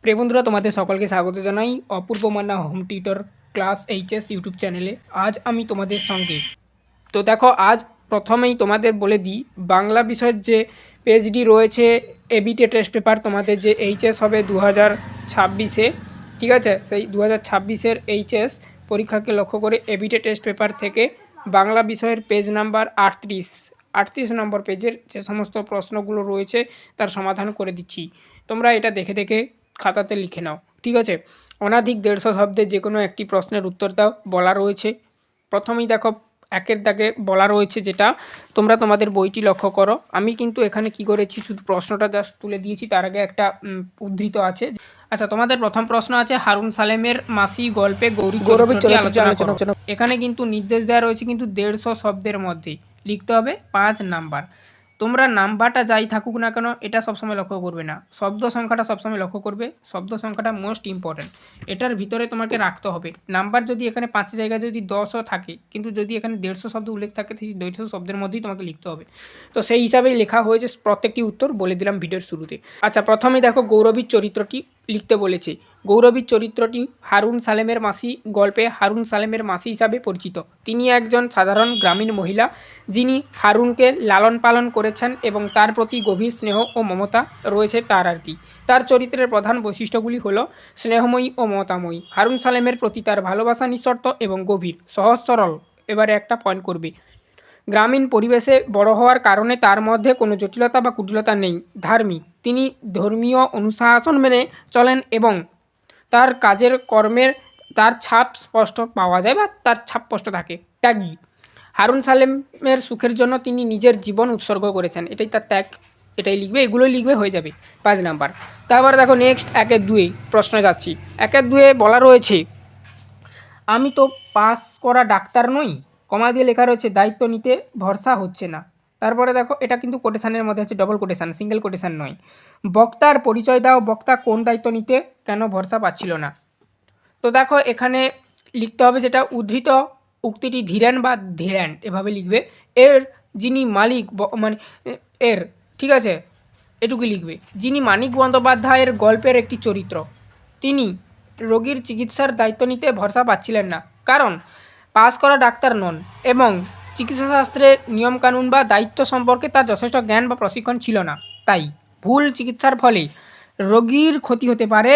প্রিয় বন্ধুরা, তোমাদের সকলকে স্বাগত জানাই Apurba Manna home tutor class HS YouTube চ্যানেলে। আজ আমি তোমাদের সঙ্গে দেখো, আজ প্রথমেই তোমাদের বলে দিই, বাংলা বিষয়ের যে পেজটি রয়েছে এবিটে টেস্ট পেপার, তোমাদের যে এইচএস হবে 2026-এ, ঠিক আছে, সেই 2026-এর এইচএস পরীক্ষাকে লক্ষ্য করে এবিটে টেস্ট পেপার থেকে বাংলা বিষয়ের পেজ নাম্বার 38 নম্বর পেজের যে সমস্ত প্রশ্নগুলো রয়েছে তার সমাধান করে দিচ্ছি। তোমরা এটা দেখে দেখে খাতাতে লিখে নাও, ঠিক আছে। অনাধিক 150 শব্দের যে কোনো একটি প্রশ্নের উত্তর দাও বলা রয়েছে। প্রথমেই দেখো, একের দাগে বলা রয়েছে, যেটা তোমরা তোমাদের বইটি লক্ষ্য করো। আমি কিন্তু এখানে কি করেছি, শুধু প্রশ্নটা জাস্ট তুলে দিয়েছি, তার আগে একটা উদ্ধৃত আছে। আচ্ছা, তোমাদের প্রথম প্রশ্ন আছে, হারুন সালেমের মাসি গল্পে গৌরীর চরিত্রটি আলোচনা করো। এখানে কিন্তু নির্দেশ দেওয়া রয়েছে কিন্তু 150 শব্দের মধ্যেই লিখতে হবে 5 নাম্বার। তোমরা নাম্বারটা যাই থাকুক না কেন, এটা সবসময় লক্ষ্য করবে না, শব্দ সংখ্যাটা সবসময় লক্ষ্য করবে। শব্দ সংখ্যাটা মোস্ট ইম্পর্ট্যান্ট, এটার ভিতরে তোমাকে রাখতে হবে। নাম্বার যদি এখানে 5 জায়গায় যদি 10ও থাকে, কিন্তু যদি এখানে 150 শব্দ উল্লেখ থাকে, সেই 150 শব্দের মধ্যেই তোমাকে লিখতে হবে। তো সেই হিসাবেই লেখা হয়েছে, প্রত্যেকটি উত্তর বলে দিলাম ভিডিওর শুরুতে। আচ্ছা, প্রথমে দেখো, গৌরবীর চরিত্রটি লিখতে বলেছে। গৌরবীর চরিত্রটি হারুন সালেমের মাসি গল্পে হারুন সালেমের মাসি হিসাবে পরিচিত। তিনি একজন সাধারণ গ্রামীণ মহিলা, যিনি হারুনকে লালন পালন করেছেন এবং তার প্রতি গভীর স্নেহ ও মমতা রয়েছে তার আর কি। তার চরিত্রের প্রধান বৈশিষ্ট্যগুলি হলো স্নেহময়ী ও মমতাময়ী। হারুন সালেমের প্রতি তার ভালোবাসা নিঃশর্ত এবং গভীর, সহজ সরল। এবারে একটা পয়েন্ট করবে, গ্রামীণ পরিবেশে বড় হওয়ার কারণে তার মধ্যে কোনো জটিলতা বা কুটিলতা নেই। ধার্মিক, তিনি ধর্মীয় অনুশাসন মেনে চলেন এবং তার কাজের কর্মের তার ছাপ স্পষ্ট পাওয়া যায় বা তার ছাপ স্পষ্ট থাকে। ত্যাগী, হারুন সালেমের সুখের জন্য তিনি নিজের জীবন উৎসর্গ করেছেন, এটাই তার ত্যাগ। এটাই লিখবে, এগুলোই লিখবে, হয়ে যাবে 5 নাম্বার। তারপরে দেখো নেক্সট 1-2 প্রশ্নে যাচ্ছি। 1-2 বলা রয়েছে, আমি তো পাস করা ডাক্তার নই, কমা দিয়ে লেখা রয়েছে দায়িত্ব নিতে ভরসা হচ্ছে না। তারপরে দেখো, এটা কিন্তু কোটেশানের মধ্যে আছে, ডবল কোটেশান, সিঙ্গেল কোটেশান নয়। বক্তার পরিচয় দাও, বক্তা কোন দায়িত্ব নিতে কেন ভরসা পাচ্ছিল না। তো দেখো, এখানে লিখতে হবে যেটা উদ্ধৃত উক্তিটি ধীরেন বা ধীরেন এভাবে লিখবে। এর যিনি মালিক মানে এর, ঠিক আছে, এটুকুই লিখবে। যিনি মানিক বন্দ্যোপাধ্যায়ের গল্পের একটি চরিত্র, তিনি রোগীর চিকিৎসার দায়িত্ব নিতে ভরসা পাচ্ছিলেন না, কারণ পাস করা ডাক্তার নন এবং চিকিৎসাশাস্ত্রের নিয়মকানুন বা দায়িত্ব সম্পর্কে তার যথেষ্ট জ্ঞান বা প্রশিক্ষণ ছিল না। তাই ভুল চিকিৎসার ফলে রোগীর ক্ষতি হতে পারে,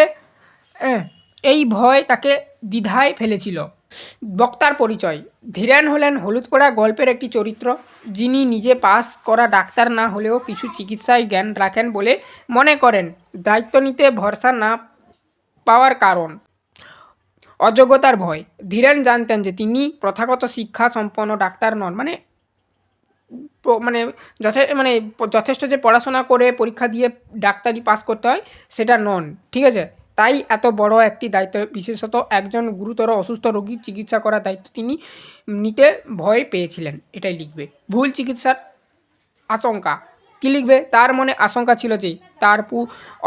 এই ভয় তাকে দ্বিধায় ফেলেছিল। বক্তার পরিচয়, ধীরেন হলেন হলুদ পড়া গল্পের একটি চরিত্র, যিনি নিজে পাস করা ডাক্তার না হলেও কিছু চিকিৎসায় জ্ঞান রাখেন বলে মনে করেন। দায়িত্ব নিতে ভরসা না পাওয়ার কারণ অযোগ্যতার ভয়। ধীরেন জানতেন যে তিনি প্রথাগত শিক্ষা সম্পন্ন ডাক্তার নন, মানে যথেষ্ট যে পড়াশোনা করে পরীক্ষা দিয়ে ডাক্তারি পাস করতে হয় সেটা নন, ঠিক আছে। তাই এত বড় একটি দায়িত্ব, বিশেষত একজন গুরুতর অসুস্থ রোগীর চিকিৎসা করার দায়িত্ব তিনি নিতে ভয় পেয়েছিলেন, এটাই লিখবে। ভুল চিকিৎসার আশঙ্কা, কী লিখবে, তার মনে আশঙ্কা ছিল যে তার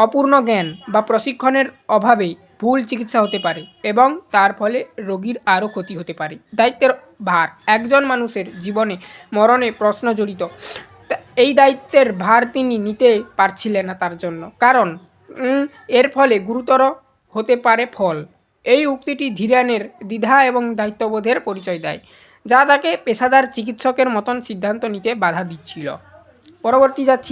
অপূর্ণ জ্ঞান বা প্রশিক্ষণের অভাবে ভুল চিকিৎসা হতে পারে এবং তার ফলে রোগীর আরও ক্ষতি হতে পারে। দায়িত্বের ভার, একজন মানুষের জীবনে মরণে প্রশ্ন জড়িত, এই দায়িত্বের ভার তিনি নিতে পারছিলেন না তার জন্য, কারণ এর ফলে গুরুতর হতে পারে ফল। এই উক্তিটি ধীরেনের দ্বিধা এবং দায়িত্ববোধের পরিচয় দেয়, যা তাকে পেশাদার চিকিৎসকের মতন সিদ্ধান্ত নিতে বাধা দিচ্ছিল। পরবর্তী যাচ্ছি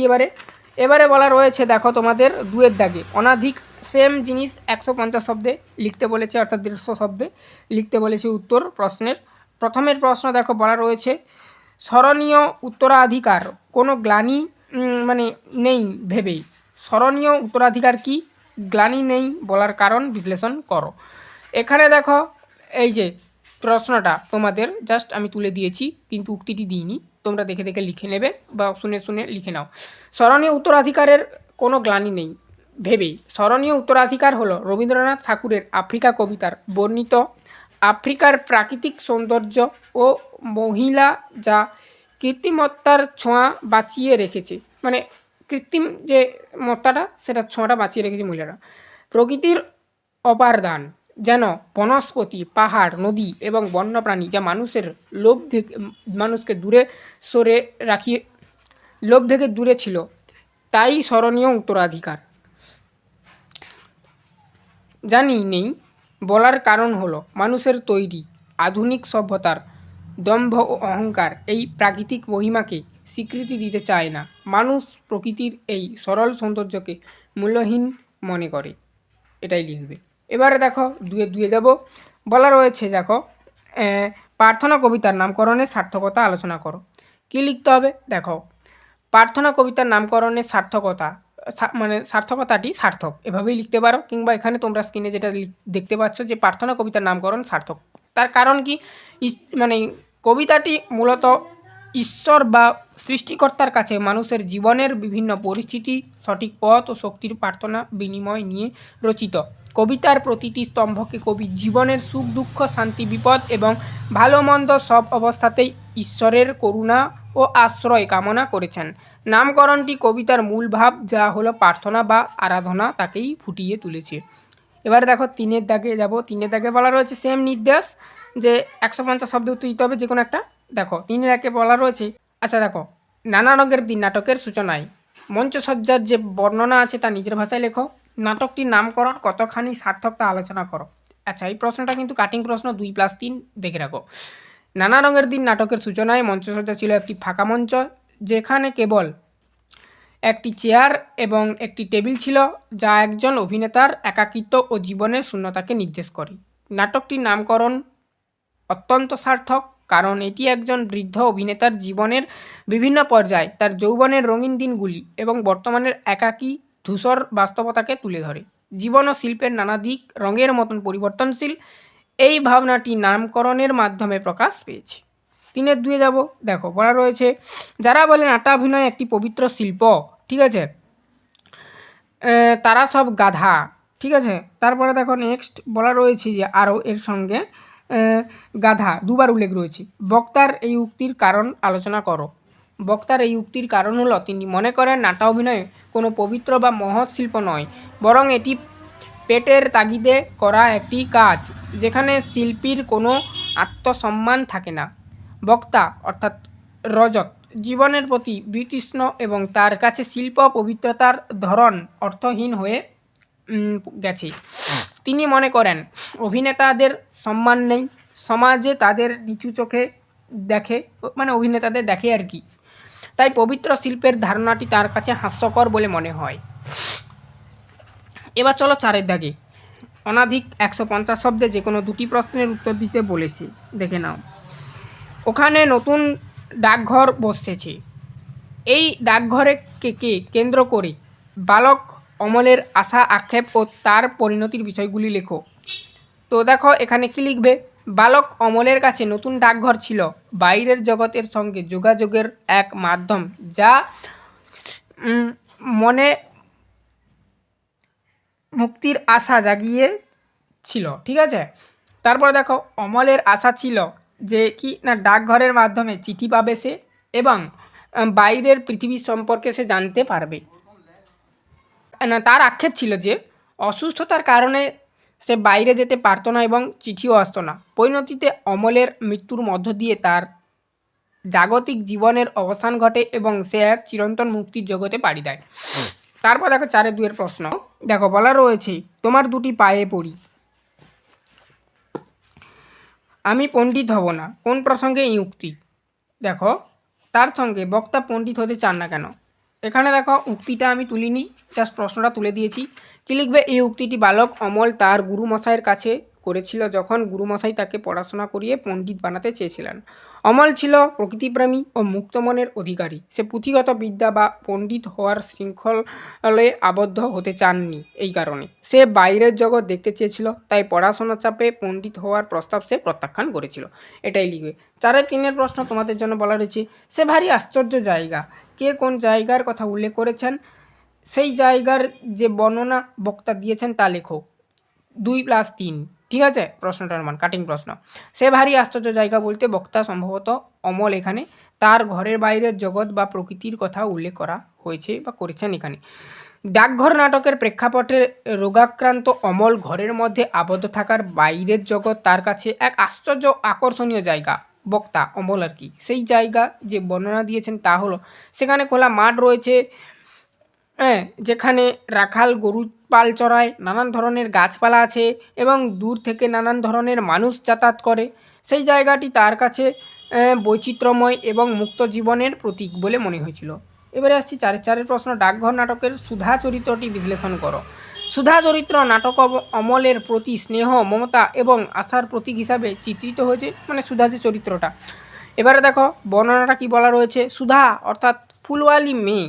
এবারে বলা রয়েছে, দেখো তোমাদের 2-এর দাগে, অনাধিক সেম জিনিস 150 শব্দে লিখতে বলেছে, অর্থাৎ 150 শব্দে লিখতে বলেছে উত্তর প্রশ্নের। প্রথমের প্রশ্ন দেখো, বলা রয়েছে স্মরণীয় উত্তরাধিকার কোনো গ্লানি নেই ভেবেই। স্মরণীয় উত্তরাধিকার কি, গ্লানি নেই বলার কারণ বিশ্লেষণ করো। এখানে দেখো, এই যে প্রশ্নটা তোমাদের জাস্ট আমি তুলে দিয়েছি, কিন্তু উক্তিটি দিইনি, তোমরা দেখে দেখে লিখে নেবে বা শুনে শুনে লিখে নাও। স্মরণীয় উত্তরাধিকারের কোনো গ্লানি নেই ভেবেই। স্মরণীয় উত্তরাধিকার হলো রবীন্দ্রনাথ ঠাকুরের আফ্রিকা কবিতার বর্ণিত আফ্রিকার প্রাকৃতিক সৌন্দর্য ও মহিলা, যা কৃত্রিমত্তার ছোঁয়া বাঁচিয়ে রেখেছে, মানে কৃত্রিম যে মত্তাটা, সেটা ছোঁয়াটা বাঁচিয়ে রেখেছে মহিলারা। প্রকৃতির অপার দান, যেন বনস্পতি, পাহাড়, নদী এবং বন্যপ্রাণী, যা মানুষকে দূরে সরে রাখিয়ে লোভ থেকে দূরে ছিল, তাই স্মরণীয় উত্তরাধিকার। জানি নেই, বলার কারণ হলো মানুষের তৈরি আধুনিক সভ্যতার দম্ভ ও অহংকার এই প্রাকৃতিক মহিমাকে স্বীকৃতি দিতে চায় না। মানুষ প্রকৃতির এই সরল সৌন্দর্যকে মূল্যহীন মনে করে। এটাই লিখবে। এবারে দেখো দুয়ে যাব। বলা রয়েছে দেখো প্রার্থনা কবিতার নামকরণের সার্থকতা আলোচনা করো। কী লিখতে হবে দেখো, প্রার্থনা কবিতার নামকরণের সার্থকতা মানে সার্থকতাটি সার্থক এভাবেই লিখতে পারো, কিংবা এখানে তোমরা স্ক্রিনে যেটা দেখতে পাচ্ছ যে প্রার্থনা কবিতার নামকরণ সার্থক। তার কারণ কি, মানে কবিতাটি মূলত ঈশ্বর বা সৃষ্টিকর্তার কাছে মানুষের জীবনের বিভিন্ন পরিস্থিতি, সঠিক পথ ও শক্তির প্রার্থনা বিনিময় নিয়ে রচিত। কবিতার প্রতিটি স্তম্ভকে কবি জীবনের সুখ দুঃখ, শান্তি বিপদ এবং ভালো মন্দ সব অবস্থাতেই ঈশ্বরের করুণা ও আশ্রয় কামনা করেছেন। নামকরণটি কবিতার মূল ভাব যা হলো প্রার্থনা বা আরাধনা তাকেই ফুটিয়ে তুলেছে। এবারে দেখো 3-এর দাগে যাব। 3-এর দাগে বলা রয়েছে সেম নির্দেশ যে 150 শব্দ উত্তর দিতে হবে যে কোনো একটা। দেখো 3-এর একে বলা রয়েছে, আচ্ছা দেখো, নানা রঙের দিন নাটকের সূচনায় মঞ্চসজ্জার যে বর্ণনা আছে তা নিজের ভাষায় লেখো। নাটকটির নামকরণ কতখানি সার্থক তা আলোচনা করো। আচ্ছা এই প্রশ্নটা কিন্তু কাটিং প্রশ্ন, 2+3 দেখে রাখো। নানা রঙের দিন নাটকের সূচনায় মঞ্চসজ্জা ছিল একটি ফাঁকা মঞ্চ, যেখানে কেবল একটি চেয়ার এবং একটি টেবিল ছিল, যা একজন অভিনেতার একাকিত্ব ও জীবনের শূন্যতাকে নির্দেশ করে। নাটকটির নামকরণ অত্যন্ত সার্থক, কারণ এটি একজন বৃদ্ধ অভিনেতার জীবনের বিভিন্ন পর্যায়, তার যৌবনের রঙিন দিনগুলি এবং বর্তমানের একাকী ধূসর বাস্তবতাকে তুলে ধরে। জীবন ও শিল্পের নানা দিক রঙের মতন পরিবর্তনশীল, এই ভাবনাটি নামকরণের মাধ্যমে প্রকাশ পেয়েছে। 3-2 যাব। দেখো বলা রয়েছে, যারা বলে নাট্যাভিনয় একটি পবিত্র শিল্প, ঠিক আছে, তারা সব গাধা। ঠিক আছে, তারপরে দেখো নেক্সট বলা রয়েছে যে আরও এর সঙ্গে গাধা দুবার উল্লেখ রয়েছে। বক্তার এই উক্তির কারণ আলোচনা করো। বক্তার এই উক্তির কারণ হলো তিনি মনে করেন নাট্যাভিনয় কোনো পবিত্র বা মহৎ শিল্প নয়, বরং এটি পেটের তাগিদে করা একটি কাজ, যেখানে শিল্পীর কোনো আত্মসম্মান থাকে না। বক্তা অর্থাৎ রজত জীবনের প্রতি বিতৃষ্ণ এবং তার কাছে শিল্প পবিত্রতার ধরন অর্থহীন হয়ে গেছে। তিনি মনে করেন অভিনেতাদের সম্মান নেই, সমাজে তাদের নিচু চোখে দেখে, মানে অভিনেতাদের দেখে আর কি, তাই পবিত্র শিল্পের ধারণাটি তার কাছে হাস্যকর বলে মনে হয়। এবার চলো 4-এর দাগে। অনাধিক 150 শব্দে যে কোনো 2টি প্রশ্নের উত্তর দিতে বলেছে, দেখে নাও। ওখানে নতুন ডাকঘর বসেছে, এই ডাকঘরকে কেন্দ্র করে বালক অমলের আশা আক্ষেপ ও তার পরিণতির বিষয়গুলি লেখো। তো দেখো এখানে কি লিখবে, বালক অমলের কাছে নতুন ডাকঘর ছিল বাইরের জগতের সঙ্গে যোগাযোগের এক মাধ্যম, যা মনে মুক্তির আশা জাগিয়েছিল। ঠিক আছে, তারপর দেখো অমলের আশা ছিল যে কি না ডাকঘরের মাধ্যমে চিঠি পাবে সে, এবং বাইরের পৃথিবী সম্পর্কে সে জানতে পারবে না। তার আক্ষেপ ছিল যে অসুস্থতার কারণে সে বাইরে যেতে পারতো না এবং চিঠিও আসতো না। পরিণতিতে অমলের মৃত্যুর মধ্য দিয়ে তার জাগতিক জীবনের অবসান ঘটে এবং সে এক চিরন্তন মুক্তির জগতে পাড়ি দেয়। তারপর দেখো 4-2 প্রশ্ন। দেখো বলা রয়েছে, তোমার দুটি পায়ে পড়ি, আমি পণ্ডিত হব না, কোন প্রসঙ্গে এই উক্তি? দেখো তার সঙ্গে বক্তা পণ্ডিত হতে চান না কেন? এখানে দেখো উক্তিটা আমি তুলিনি, জাস্ট প্রশ্নটা তুলে দিয়েছি। কী লিখবে, এই উক্তিটি বালক অমল তার গুরুমশাইয়ের কাছে করেছিল যখন গুরুমশাই তাকে পড়াশোনা করিয়ে পণ্ডিত বানাতে চেয়েছিলেন। অমল ছিল প্রকৃতিপ্রেমী ও মুক্ত মনের অধিকারী, সে পুঁথিগত বিদ্যা বা পণ্ডিত হওয়ার শৃঙ্খলে আবদ্ধ হতে চাননি। এই কারণে সে বাইরের জগৎ দেখতে চেয়েছিল, তাই পড়াশোনার চাপে পণ্ডিত হওয়ার প্রস্তাব সে প্রত্যাখ্যান করেছিল। এটাই লিখবে। 4-3 প্রশ্ন তোমাদের জন্য বলা রয়েছে, সে ভারী আশ্চর্য জায়গা, কে কোন জায়গার কথা উল্লেখ করেছেন, সেই জায়গার যে বর্ণনা বক্তা দিয়েছেন তা লেখো। 2+3। ঠিক আছে, প্রশ্নটার মান কাটিং প্রশ্ন। সে ভারী আশ্চর্য জায়গা বলতে বক্তা সম্ভবত অমল এখানে তার ঘরের বাইরের জগৎ বা প্রকৃতির কথা উল্লেখ করা হয়েছে বা করেছেন এখানে। ডাকঘর নাটকের প্রেক্ষাপটে রোগাক্রান্ত অমল ঘরের মধ্যে আবদ্ধ থাকার বাইরের জগৎ তার কাছে এক আশ্চর্য আকর্ষণীয় জায়গা। বক্তা অমল আর কি, সেই জায়গা যে বর্ণনা দিয়েছেন তা হলো সেখানে খোলা মাঠ রয়েছে, যেখানে রাখাল গরু পাল চড়ায়, নানান ধরনের গাছপালা আছে এবং দূর থেকে নানান ধরনের মানুষ যাতায়াত করে। সেই জায়গাটি তার কাছে বৈচিত্র্যময় এবং মুক্ত জীবনের প্রতীক বলে মনে হয়েছিল। এবারে আসছি চারের প্রশ্ন, ডাকঘর নাটকের সুধা চরিত্রটি বিশ্লেষণ করো। সুধা চরিত্র নাটক অমলের প্রতি স্নেহ, মমতা এবং আশার প্রতীক হিসাবে চিত্রিত হয়েছে, মানে সুধা যে চরিত্রটা। এবারে দেখো বর্ণনাটা কি বলা রয়েছে। সুধা অর্থাৎ ফুলওয়ালি মেয়ে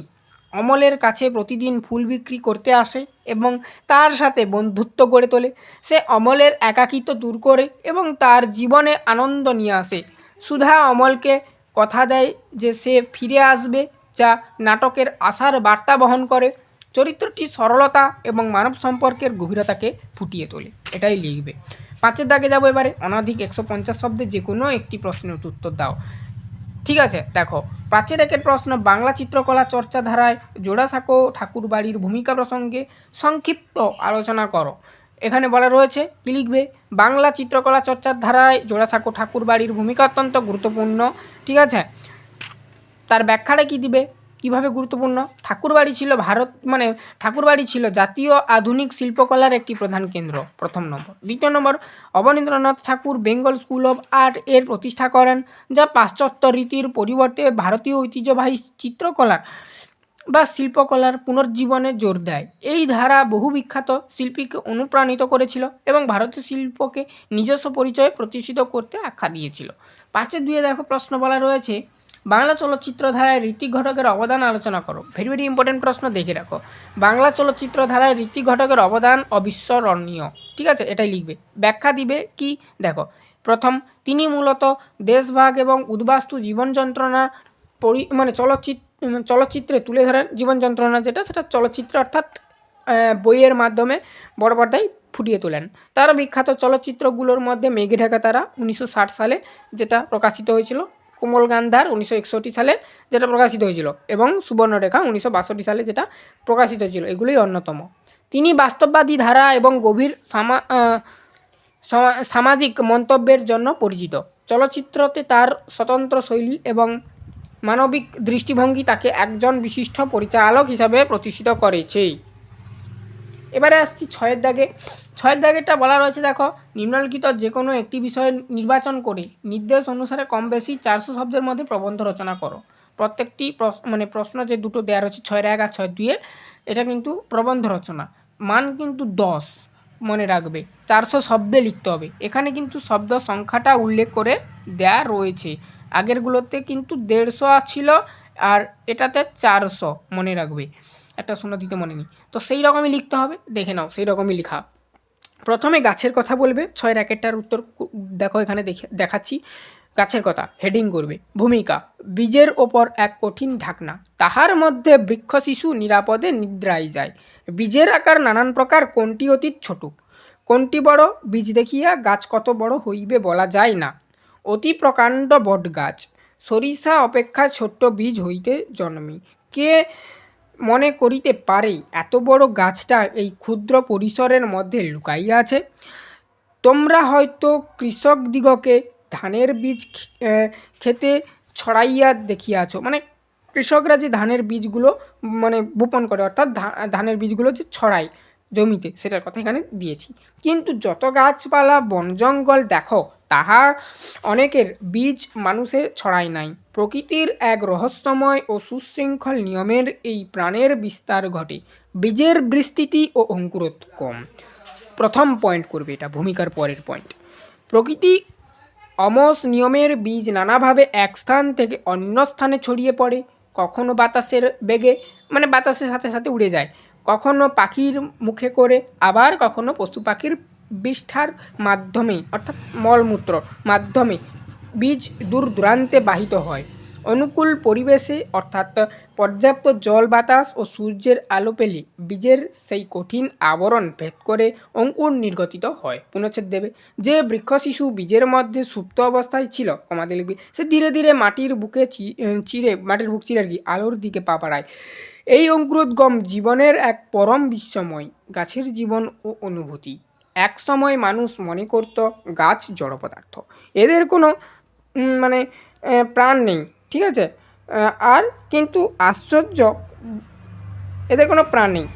অমলের কাছে প্রতিদিন ফুল বিক্রি করতে আসে এবং তার সাথে বন্ধুত্ব গড়ে তোলে। সে অমলের একাকিত্ব দূর করে এবং তার জীবনে আনন্দ নিয়ে আসে। সুধা অমলকে কথা দেয় যে সে ফিরে আসবে, যা নাটকের আশার বার্তা বহন করে। চরিত্রটি সরলতা এবং মানব সম্পর্কের গভীরতাকে ফুটিয়ে তোলে। এটাই লিখবে। 5 দাগে যাবো এবারে। অনধিক 150 শব্দে যে কোনো একটি প্রশ্নের উত্তর দাও। ঠিক আছে, দেখো 5 প্রশ্ন, বাংলা চিত্রকলা চর্চা ধারায় জোড়াসাঁকো ঠাকুরবাড়ির ভূমিকা প্রসঙ্গে সংক্ষিপ্ত আলোচনা করো। এখানে বলা রয়েছে কী লিখবে, বাংলা চিত্রকলা চর্চার ধারায় জোড়াসাঁকো ঠাকুরবাড়ির ভূমিকা অত্যন্ত গুরুত্বপূর্ণ। ঠিক আছে, তার ব্যাখ্যাটা কী দিবে, কীভাবে গুরুত্বপূর্ণ। ঠাকুরবাড়ি ছিল জাতীয় আধুনিক শিল্পকলার একটি প্রধান কেন্দ্র, প্রথম নম্বর। দ্বিতীয় নম্বর, অবনীন্দ্রনাথ ঠাকুর বেঙ্গল স্কুল অফ আর্ট এর প্রতিষ্ঠা করেন, যা পাশ্চাত্য রীতির পরিবর্তে ভারতীয় ঐতিহ্যবাহী চিত্রকলার বা শিল্পকলার পুনর্জীবনে জোর দেয়। এই ধারা বহু বিখ্যাত শিল্পীকে অনুপ্রাণিত করেছিল এবং ভারতীয় শিল্পকে নিজস্ব পরিচয়ে প্রতিষ্ঠিত করতে আখ্যা দিয়েছিল। 5-2 দেখো প্রশ্ন বলা রয়েছে, বাংলা চলচ্চিত্র ধারায় ঋত্বিক ঘটকের অবদান আলোচনা করো। ভেরি ভেরি ইম্পর্টেন্ট প্রশ্ন, দেখে রাখো। বাংলা চলচ্চিত্র ধারায় ঋত্বিক ঘটকের অবদান অবিস্মরণীয়। ঠিক আছে, এটাই লিখবে। ব্যাখ্যা দিবে কি, দেখো। প্রথম, তিনি মূলত দেশভাগ এবং উদ্বাস্তু জীবন যন্ত্রণা চলচ্চিত্রে তুলে ধরেন। জীবন যন্ত্রণা যেটা, সেটা চলচ্চিত্র অর্থাৎ বইয়ের মাধ্যমে বড় পর্দায় ফুটিয়ে তোলেন। তার বিখ্যাত চলচ্চিত্রগুলোর মধ্যে মেঘে ঢাকা তারা 1960 সালে যেটা প্রকাশিত হয়েছিল, কোমল গান্ধার 1961 সালে যেটা প্রকাশিত হয়েছিল, এবং সুবর্ণরেখা 1962 সালে যেটা প্রকাশিত হয়েছিল, এগুলোই অন্যতম। তিনি বাস্তববাদী ধারা এবং গভীর সামাজিক মন্তব্যের জন্য পরিচিত। চলচ্চিত্রতে তার স্বতন্ত্র শৈলী এবং মানবিক দৃষ্টিভঙ্গি তাকে একজন বিশিষ্ট পরিচালক হিসাবে প্রতিষ্ঠিত করেছে। এবারে আসছি 6 দাগে। 6 দাগেরটা বলা রয়েছে, দেখো, নিম্নলিখিত যে কোনো একটি বিষয় নির্বাচন করে নির্দেশ অনুসারে কম বেশি 400 শব্দের মধ্যে প্রবন্ধ রচনা করো। প্রত্যেকটি প্রশ্ন যে দুটো দেওয়া রয়েছে 6-1 আর 6-2, এটা কিন্তু প্রবন্ধ রচনা, মান কিন্তু 10, মনে রাখবে। 400 শব্দে লিখতে হবে। এখানে কিন্তু শব্দ সংখ্যাটা উল্লেখ করে দেয়া রয়েছে। আগেরগুলোতে কিন্তু 150 ছিল, আর এটাতে 400, মনে রাখবে। একটা শূন্য দিতে মনে নেই, তো সেই রকমই লিখতে হবে। দেখে নাও সেই রকমই লেখা। প্রথমে গাছের কথা বলবে। 6-1টার উত্তর দেখো, এখানে দেখাচ্ছি। গাছের কথা হেডিং করবে, ভূমিকা, বীজের ওপর এক কঠিন ঢাকনা, তাহার মধ্যে বৃক্ষ শিশু নিরাপদে নিদ্রায় যায়। বীজের আকার নানান প্রকার, কোনটি অতি ছোট, কোনটি বড়, বীজ দেখিয়া গাছ কত বড় হইবে বলা যায় না। অতি প্রকাণ্ড বট গাছ, সরিষা অপেক্ষা ছোট্ট বীজ হইতে জন্মে। কে মনে করিতে পারে এত বড় গাছটা এই ক্ষুদ্র পরিসরের মধ্যে লুকাইয়া আছে? তোমরা হয়তো কৃষকদিগকে ধানের বীজ খেতে ছড়াইয়া দেখিয়াছ, মানে কৃষকরা যে ধানের বীজগুলো বপন করে, অর্থাৎ ধানের বীজগুলো যে ছড়ায় জমিতে, সেটার কথা এখানে দিয়েছি। কিন্তু যত গাছপালা বন জঙ্গল দেখো, তাহা অনেকের বীজ মানুষের ছড়ায় নাই। প্রকৃতির এক রহস্যময় ও সুশৃঙ্খল নিয়মের এই প্রাণের বিস্তার ঘটে। বীজের বিস্তৃতি ও অঙ্কুরোদ্গম। প্রথম পয়েন্ট করবে এটা, ভূমিকার পরের পয়েন্ট। প্রকৃতি অমোস নিয়মের বীজ নানাভাবে এক স্থান থেকে অন্য স্থানে ছড়িয়ে পড়ে। কখনো বাতাসের বেগে, বাতাসের সাথে সাথে উড়ে যায়, কখনো পাখির মুখে করে, আবার কখনো পশু পাখির বিষ্ঠার মাধ্যমে, অর্থাৎ মলমূত্র মাধ্যমে বীজ দূর দূরান্তে বাহিত হয়। অনুকূল পরিবেশে, অর্থাৎ পর্যাপ্ত জল, বাতাস ও সূর্যের আলো পেলে বীজের সেই কঠিন আবরণ ভেদ করে অঙ্কুর নির্গতিত হয়। পুনচ্ছেদ দেবে, যে বৃক্ষ শিশু বীজের মধ্যে সুপ্ত অবস্থায় ছিল, আমাদের লিখবে, সে ধীরে ধীরে মাটির বুক চিরে আর কি আলোর দিকে পা বাড়ায়। এই অঙ্কুরোদ্গম জীবনের এক পরম বিস্ময়, গাছের জীবন ও অনুভূতি। এক সময় মানুষ মনে করত গাছ জড় পদার্থ, এদের কোনো প্রাণ নেই। ঠিক আছে, আর কিন্তু আশ্চর্য, এদের কোনো প্রাণ নেই।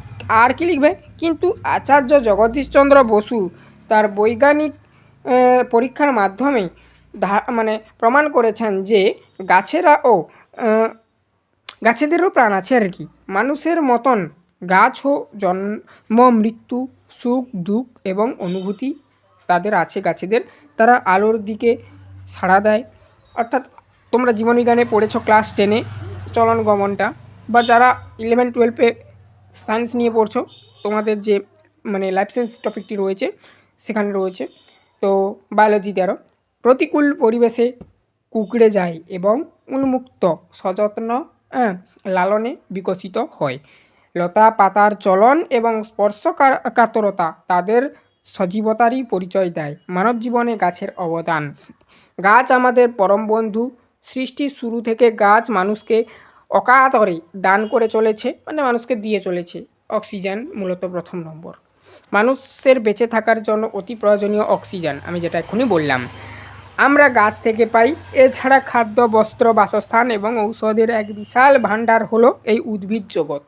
আর কি লিখবে, কিন্তু আচার্য জগদীশচন্দ্র বসু তার বৈজ্ঞানিক পরীক্ষার মাধ্যমে মানে প্রমাণ করেছেন যে গাছেদেরও প্রাণ আছে আর কি। মানুষের মতন গাছও জন্ম মৃত্যু সুখ দুঃখ এবং অনুভূতি তাদের আছে গাছেদের। তারা আলোর দিকে সাড়া দেয়। অর্থাৎ তোমরা জীবনবিজ্ঞানে পড়েছো ক্লাস 10-এ চলন গমনটা, বা যারা 11-12-এ সায়েন্স নিয়ে পড়ছো তোমাদের যে মানে লাইফ সায়েন্স টপিকটি রয়েছে সেখানে রয়েছে। তো বায়োলজিতে আরও প্রতিকূল পরিবেশে কুঁকড়ে যায় এবং উন্মুক্ত সযত্ন লালনে বিকশিত হয়। লতা পাতার চলন এবং স্পর্শকাতরতা তাদের সজীবতারই পরিচয় দেয়। মানব জীবনে গাছের অবদান। গাছ আমাদের পরম বন্ধু। সৃষ্টির শুরু থেকে গাছ মানুষকে অকাতরে দান করে চলেছে, মানে মানুষকে দিয়ে চলেছে অক্সিজেন মূলত প্রথম নম্বর। মানুষের বেঁচে থাকার জন্য অতি প্রয়োজনীয় অক্সিজেন, আমি যেটা এক্ষুনি বললাম, আমরা গাছ থেকে পাই। এছাড়া খাদ্য বস্ত্র বাসস্থান এবং ঔষধের এক বিশাল ভাণ্ডার হলো এই উদ্ভিদ জগৎ।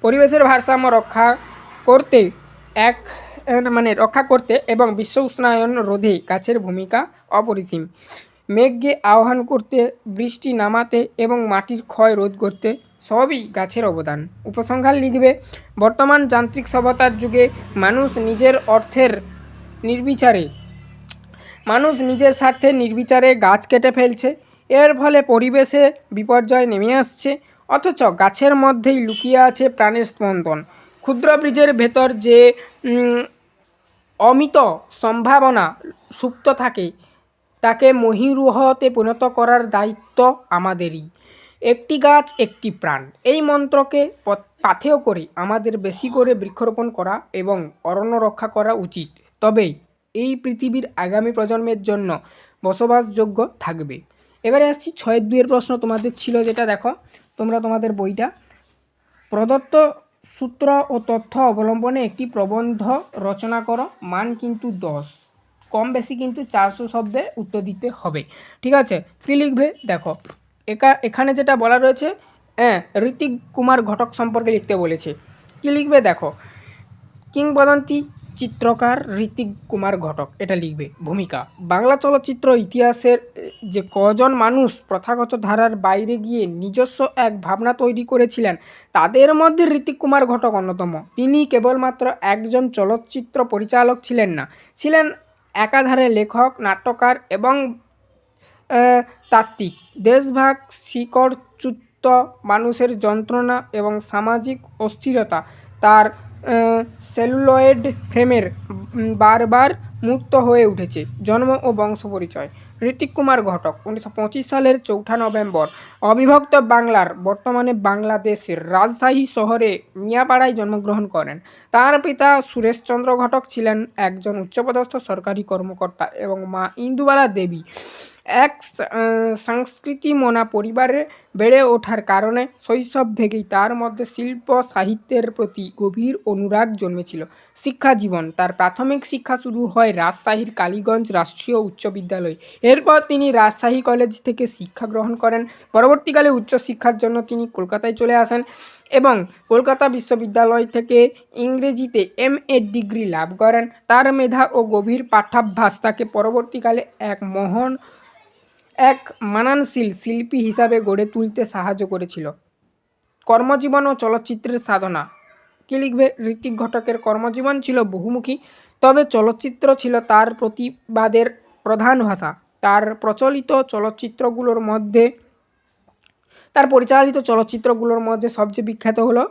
পরিবেশের ভারসাম্য রক্ষা করতে রক্ষা করতে এবং বিশ্ব উষ্ণায়ন রোধে গাছের ভূমিকা অপরিসীম। মেঘকে আহ্বান করতে, বৃষ্টি নামাতে এবং মাটির ক্ষয় রোধ করতে সবই গাছের অবদান। উপসংহার লিখবে, বর্তমান যান্ত্রিক সভ্যতার যুগে মানুষ নিজের স্বার্থে নির্বিচারে গাছ কেটে ফেলছে। এর ফলে পরিবেশে বিপর্যয় নেমে আসছে, অথচ গাছের মধ্যেই লুকিয়ে আছে প্রাণের স্পন্দন। ক্ষুদ্র বীজের ভেতর যে অমিত সম্ভাবনা সুপ্ত থাকে তাকে মহীরুহতে পরিণত করার দায়িত্ব আমাদেরই। একটি গাছ একটি প্রাণ, এই মন্ত্রকে পাথেয় করে আমাদের বেশি করে বৃক্ষরোপণ করা এবং অরণ্য রক্ষা করা উচিত। তবেই এই পৃথিবীর আগামী প্রজন্মের জন্য বসবাসযোগ্য থাকবে। এবারে আসছি 6-2 প্রশ্ন তোমাদের ছিল, যেটা দেখো তোমরা তোমাদের বইটা প্রদত্ত সূত্র ও তথ্য অবলম্বনে একটি প্রবন্ধ রচনা করো। মান কিন্তু 10, কম বেশি কিন্তু 400 শব্দে উত্তর দিতে হবে। ঠিক আছে, কী লিখবে দেখো, এখানে যেটা বলা রয়েছে ঋত্বিক কুমার ঘটক সম্পর্কে লিখতে বলেছে। কী লিখবে দেখো, কিংবদন্তি চিত্রকার ঋত্বিক কুমার ঘটক, এটা লিখবে। ভূমিকা, বাংলা চলচ্চিত্র ইতিহাসের যে কজন মানুষ প্রথাগত ধারার বাইরে গিয়ে নিজস্ব এক ভাবনা তৈরি করেছিলেন তাদের মধ্যে ঋত্বিক কুমার ঘটক অন্যতম। তিনি কেবলমাত্র একজন চলচ্চিত্র পরিচালক ছিলেন না, ছিলেন একাধারে লেখক, নাট্যকার এবং তাত্ত্বিক। দেশভাগ, শিকড়চ্যুত মানুষের যন্ত্রণা এবং সামাজিক অস্থিরতা তার সেলুলয়েড ফ্রেমের বারবার মূর্ত হয়ে উঠেছে। জন্ম ও বংশ পরিচয়, ঋত্বিক কুমার ঘটক 1925 সালের 4 নভেম্বর অবিভক্ত বাংলার, বর্তমানে বাংলাদেশের রাজশাহী শহরে মিয়াপাড়ায় জন্মগ্রহণ করেন। তার পিতা সুরেশচন্দ্র ঘটক ছিলেন একজন উচ্চপদস্থ সরকারি কর্মকর্তা এবং মা ইন্দুবালা দেবী এক সংস্কৃতিমনা পরিবারে বেড়ে ওঠার কারণে শৈশব থেকেই তার মধ্যে শিল্প সাহিত্যের প্রতি গভীর অনুরাগ জন্মেছিল। শিক্ষা জীবন, তার প্রাথমিক শিক্ষা শুরু হয় রাজশাহীর কালীগঞ্জ রাষ্ট্রীয় উচ্চ বিদ্যালয়ে। এরপর তিনি রাজশাহী কলেজ থেকে শিক্ষা গ্রহণ করেন। পরবর্তীকালে উচ্চশিক্ষার জন্য তিনি কলকাতায় চলে আসেন এবং কলকাতা বিশ্ববিদ্যালয় থেকে ইংরেজিতে MA ডিগ্রি লাভ করেন। তার মেধা ও গভীর পাঠ্যাভ্যাস তাকে পরবর্তীকালে এক মানানশীল শিল্পী হিসাবে গড়ে তুলতে সাহায্য করেছিল। কর্মজীবন ও চলচ্চিত্রের সাধনা, কী লিখবে, ঋত্বিক ঘটকের কর্মজীবন ছিল বহুমুখী, তবে চলচ্চিত্র ছিল তার প্রতিবাদের প্রধান ভাষা। তার পরিচালিত চলচ্চিত্রগুলোর মধ্যে সবচেয়ে বিখ্যাত হলো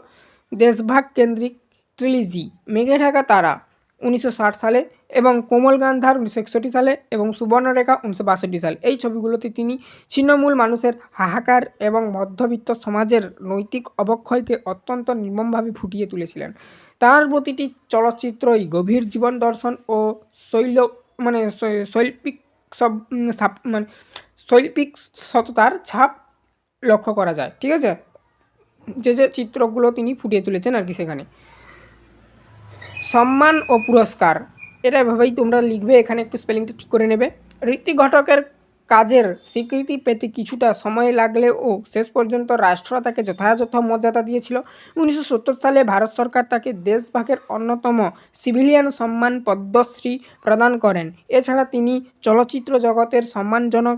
দেশভাগ কেন্দ্রিক ট্রিলজি, মেঘে ঢাকা তারা 1960 সালে এবং কোমল গান্ধার 1961 সালে এবং সুবর্ণরেখা 1962 সালে। এই ছবিগুলোতে তিনি ছিন্নমূল মানুষের হাহাকার এবং মধ্যবিত্ত সমাজের নৈতিক অবক্ষয়কে অত্যন্ত নির্মমভাবে ফুটিয়ে তুলেছিলেন। তার প্রতিটি চলচ্চিত্রই গভীর জীবন দর্শন ও শৈল্পিক সততার ছাপ লক্ষ্য করা যায়। ঠিক আছে, যে চিত্রগুলো তিনি ফুটিয়ে তুলেছেন আর কি সেখানে। সম্মান ও পুরস্কার, এটা এভাবেই তোমরা লিখবে, এখানে একটু স্পেলিংটা ঠিক করে নেবে। ঋত্বিক ঘটকের কাজের স্বীকৃতি পেতে কিছুটা সময় লাগলেও শেষ পর্যন্ত রাষ্ট্র তাকে যথাযথ মর্যাদা দিয়েছিল। 1970 সালে ভারত সরকার তাকে দেশভাগের অন্যতম সিভিলিয়ান সম্মান পদ্মশ্রী প্রদান করেন। এছাড়া তিনি চলচ্চিত্র জগতের সম্মানজনক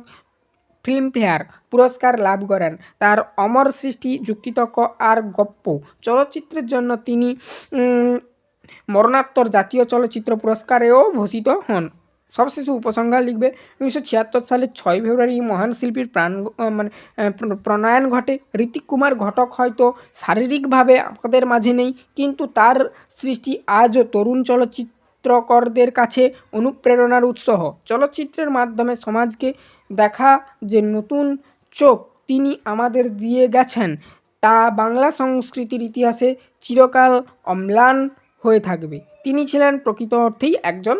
ফিল্মফেয়ার পুরস্কার লাভ করেন। তার অমর সৃষ্টি, যুক্তিতর্ক আর গপ্প চলচ্চিত্রের জন্য তিনি মরণোত্তর জাতীয় চলচ্চিত্র পুরস্কারেও ভূষিত হন। সবশেষে উপসংহার লিখবে 1976 সালের 6 ফেব্রুয়ারি মহান শিল্পীর প্রণয়ন ঘটে। ঋত্বিক কুমার ঘটক হয়তো শারীরিকভাবে আমাদের মাঝে নেই, কিন্তু তার সৃষ্টি আজও তরুণ চলচ্চিত্রকরদের কাছে অনুপ্রেরণার উৎস। চলচ্চিত্রের মাধ্যমে সমাজকে দেখা যে নতুন চোখ তিনি আমাদের দিয়ে গেছেন, তা বাংলা সংস্কৃতির ইতিহাসে চিরকাল অম্লান হয়ে থাকবে। তিনি ছিলেন প্রকৃত অর্থেই একজন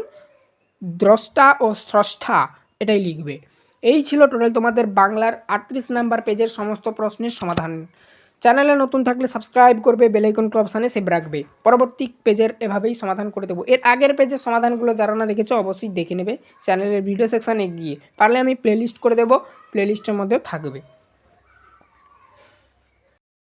দ্রষ্টা ও স্রষ্টা, এটাই লিখবে। এই ছিল টোটাল তোমাদের বাংলার 38 নাম্বার পেজের সমস্ত প্রশ্নের সমাধান। চ্যানেলে নতুন থাকলে সাবস্ক্রাইব করবে, বেল আইকন অপশানে সেভ রাখবে। পরবর্তী পেজের এভাবেই সমাধান করে দেবো। এর আগের পেজের সমাধানগুলো যারা না দেখেছো অবশ্যই দেখে নেবে চ্যানেলের ভিডিও সেকশানে গিয়ে, পারলে আমি প্লেলিস্ট করে দেবো, প্লেলিস্টের মধ্যেও থাকবে।